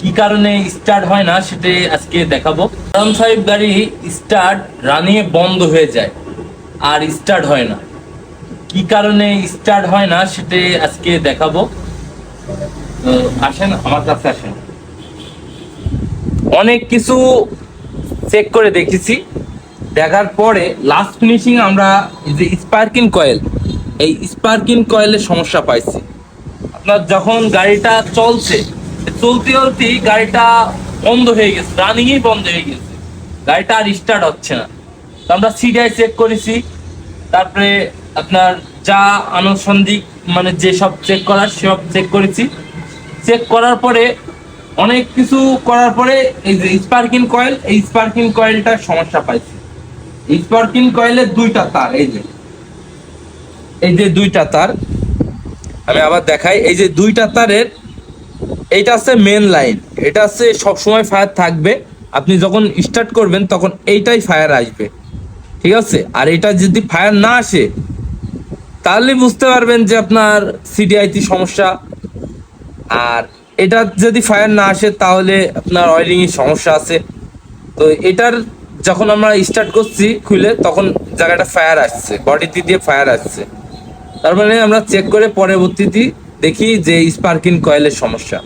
কি কারণে স্টার্ট হয় না সেটা আজকে দেখাবো। R15 গাড়ি স্টার্ট রানিং বন্ধ হয়ে যায় আর স্টার্ট হয় না। কি কারণে স্টার্ট হয় না সেটা আজকে দেখাবো। তো আসেন আমার কাছে আসেন। অনেক কিছু চেক করে দেখেছি, দেখার পরে লাস্ট ফিনিশিং আমরা এই যে স্পার্কিং কয়েল, এই স্পার্কিং কয়েলের সমস্যা পাইছি। আপনার যখন গাড়িটা চলছে, চলতে চলতেই গাড়িটা বন্ধ হয়ে গেছে, রানিংই বন্ধ হয়ে গেছে, গাড়িটা আর স্টার্ট হচ্ছে না। তো আমরা সিডিআই চেক করেছি, তারপরে আপনার যা আনুষঙ্গিক মানে যেসব চেক করার সব চেক করেছি। চেক করার পরে অনেক কিছু করার পরে এই যে স্পার্কিং কয়েল, এই স্পার্কিং কয়েলটার সমস্যা পাইছি। স্পার্কিং কয়েলের দুইটা তার, এই যে দুইটা তার আমি আবার দেখাই। এই যে দুইটা তারের এইটা আছে মেন লাইন, এটা আছে সবসময় ফায়ার থাকবে। আপনি যখন স্টার্ট করবেন তখন এইটাই ফায়ার আসবে, ঠিক আছে। আর এটা যদি ফায়ার না আসে তাহলে বুঝতে পারবেন যে আপনার সিডিআইতে সমস্যা। আর এটা যদি ফায়ার না আসে তাহলে আপনার অয়েলিং এর সমস্যা আছে। তো এটার যখন আমরা স্টার্ট করছি খুলে, তখন জায়গাটা ফায়ার আসছে, বডিতে দিয়ে ফায়ার আসছে। তার মানে আমরা চেক করে পরবর্তীতে দেখি যে স্পার্কিং কয়েলের সমস্যা।